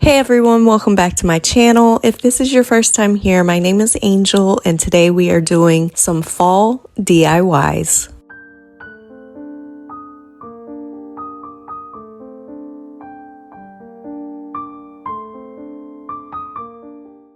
Hey everyone, welcome back to my channel. If this is your first time here, my name is Angel and today we are doing some fall DIYs.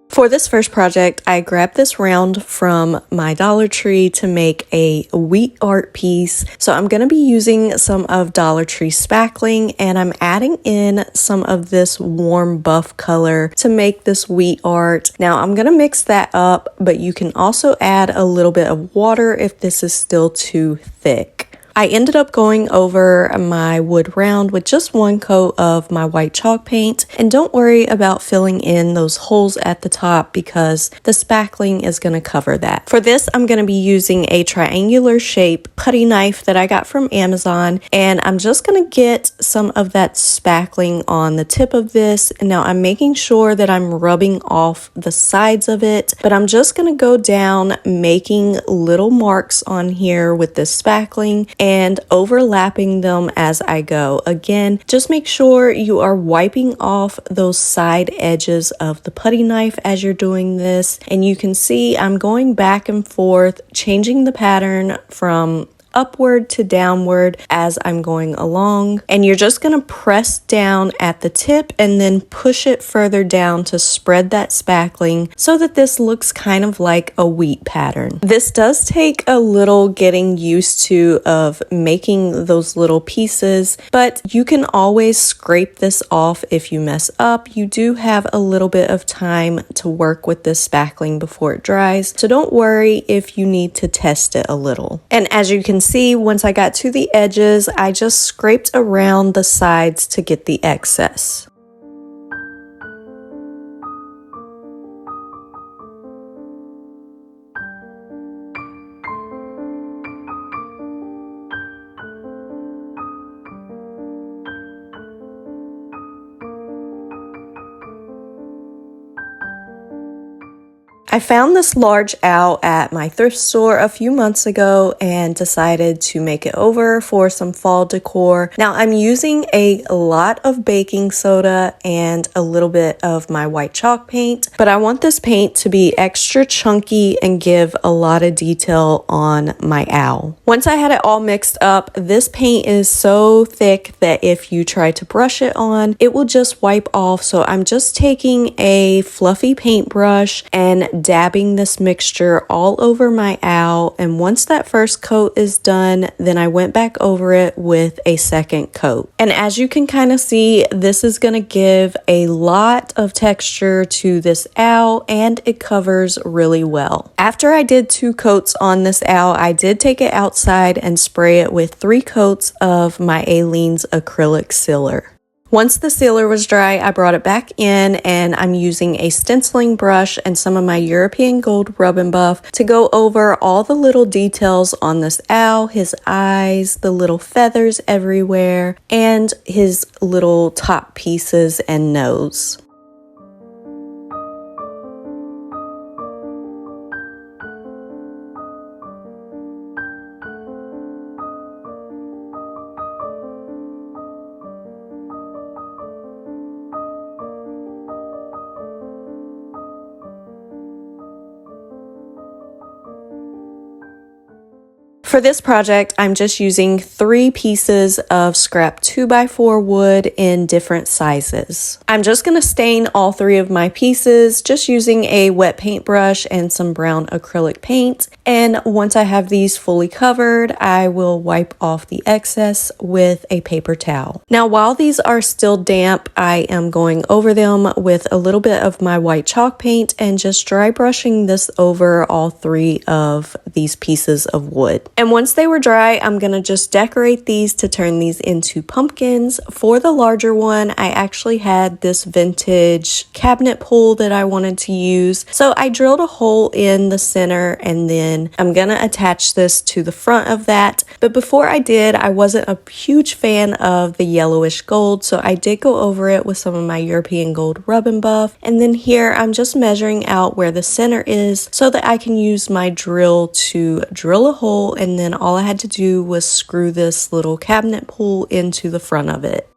For this first project, I grabbed this round from my Dollar Tree to make a wheat art piece. So I'm going to be using some of Dollar Tree spackling and I'm adding in some of this warm buff color to make this wheat art. Now I'm going to mix that up, but you can also add a little bit of water if this is still too thick. I ended up going over my wood round with just one coat of my white chalk paint, and don't worry about filling in those holes at the top because the spackling is going to cover that. For this, I'm going to be using a triangular shape putty knife that I got from Amazon, and I'm just going to get some of that spackling on the tip of this. And now I'm making sure that I'm rubbing off the sides of it, but I'm just going to go down making little marks on here with this spackling and overlapping them as I go. Again, just make sure you are wiping off those side edges of the putty knife as you're doing this. And you can see I'm going back and forth, changing the pattern from upward to downward as I'm going along, and you're just going to press down at the tip and then push it further down to spread that spackling so that this looks kind of like a wheat pattern. This does take a little getting used to of making those little pieces, but you can always scrape this off if you mess up. You do have a little bit of time to work with this spackling before it dries, so don't worry if you need to test it a little. And as you can see, once I got to the edges, I just scraped around the sides to get the excess. I found this large owl at my thrift store a few months ago and decided to make it over for some fall decor. Now I'm using a lot of baking soda and a little bit of my white chalk paint, but I want this paint to be extra chunky and give a lot of detail on my owl. Once I had it all mixed up, this paint is so thick that if you try to brush it on, it will just wipe off. So I'm just taking a fluffy paintbrush and dabbing this mixture all over my owl, and once that first coat is done, then I went back over it with a second coat. And as you can kind of see, this is going to give a lot of texture to this owl and it covers really well. After I did 2 coats on this owl, I did take it outside and spray it with 3 coats of my Aleene's acrylic sealer. Once the sealer was dry, I brought it back in and I'm using a stenciling brush and some of my European Gold Rub and Buff to go over all the little details on this owl, his eyes, the little feathers everywhere, and his little top pieces and nose. For this project, I'm just using 3 pieces of scrap 2x4 wood in different sizes. I'm just going to stain all 3 of my pieces just using a wet paintbrush and some brown acrylic paint. And once I have these fully covered, I will wipe off the excess with a paper towel. Now, while these are still damp, I am going over them with a little bit of my white chalk paint and just dry brushing this over all 3 of these pieces of wood. And once they were dry, I'm going to just decorate these to turn these into pumpkins. For the larger one, I actually had this vintage cabinet pull that I wanted to use. So I drilled a hole in the center and then I'm going to attach this to the front of that. But before I did, I wasn't a huge fan of the yellowish gold. So I did go over it with some of my European Gold Rub and Buff. And then here I'm just measuring out where the center is so that I can use my drill to drill a hole, and then all I had to do was screw this little cabinet pull into the front of it.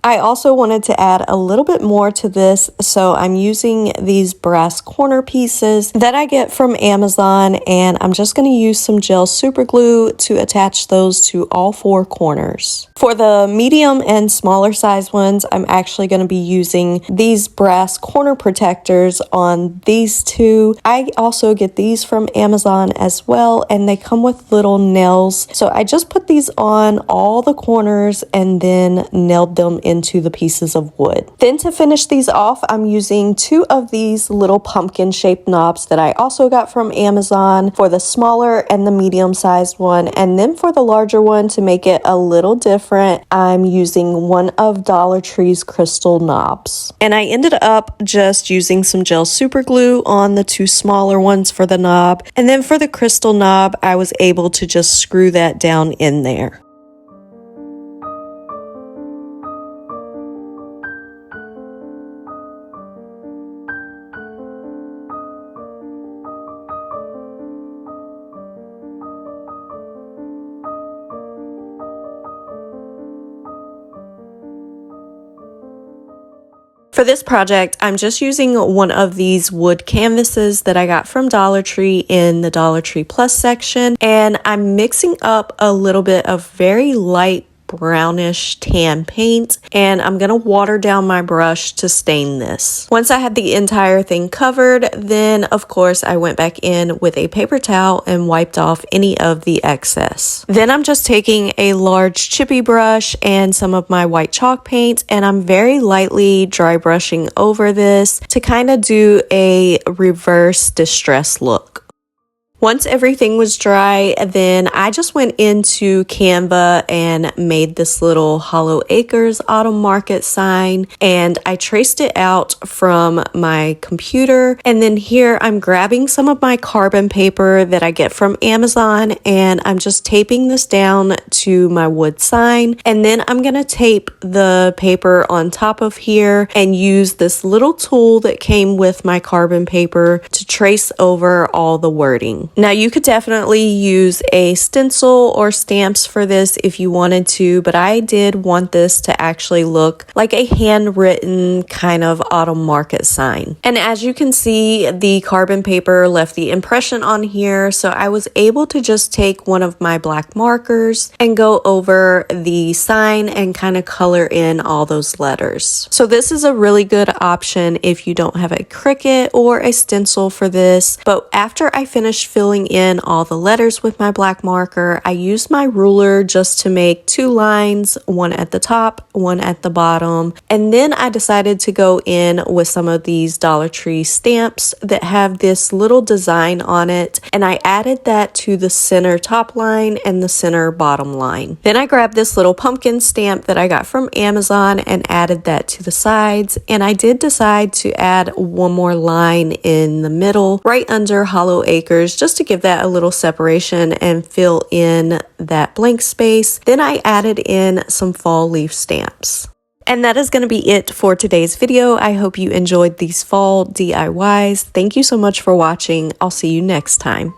I also wanted to add a little bit more to this, so I'm using these brass corner pieces that I get from Amazon, and I'm just going to use some gel super glue to attach those to all 4 corners. For the medium and smaller size ones, I'm actually going to be using these brass corner protectors on these 2. I also get these from Amazon as well, and they come with little nails. So I just put these on all the corners and then nailed them into the pieces of wood. Then to finish these off, I'm using 2 of these little pumpkin shaped knobs that I also got from Amazon for the smaller and the medium sized one. And then for the larger one, to make it a little different, I'm using one of Dollar Tree's crystal knobs. And I ended up just using some gel super glue on the 2 smaller ones for the knob. And then for the crystal knob, I was able to just screw that down in there. For this project, I'm just using one of these wood canvases that I got from Dollar Tree in the Dollar Tree Plus section, and I'm mixing up a little bit of very light brownish tan paint, and I'm gonna water down my brush to stain this. Once I had the entire thing covered, then of course I went back in with a paper towel and wiped off any of the excess. Then I'm just taking a large chippy brush and some of my white chalk paint, and I'm very lightly dry brushing over this to kind of do a reverse distress look. Once everything was dry, then I just went into Canva and made this little Hollow Acres Autumn Market sign, and I traced it out from my computer. And then here I'm grabbing some of my carbon paper that I get from Amazon, and I'm just taping this down to my wood sign. And then I'm gonna tape the paper on top of here and use this little tool that came with my carbon paper to trace over all the wording. Now you could definitely use a stencil or stamps for this if you wanted to, but I did want this to actually look like a handwritten kind of autumn market sign. And as you can see, the carbon paper left the impression on here, so I was able to just take one of my black markers and go over the sign and kind of color in all those letters. So this is a really good option if you don't have a Cricut or a stencil for this. But after I finished filling in all the letters with my black marker, I used my ruler just to make 2 lines, one at the top, one at the bottom. And then I decided to go in with some of these Dollar Tree stamps that have this little design on it, and I added that to the center top line and the center bottom line. Then I grabbed this little pumpkin stamp that I got from Amazon and added that to the sides, and I did decide to add one more line in the middle right under Hollow Acres just to give that a little separation and fill in that blank space. Then I added in some fall leaf stamps. And that is going to be it for today's video. I hope you enjoyed these fall DIYs. Thank you so much for watching. I'll see you next time.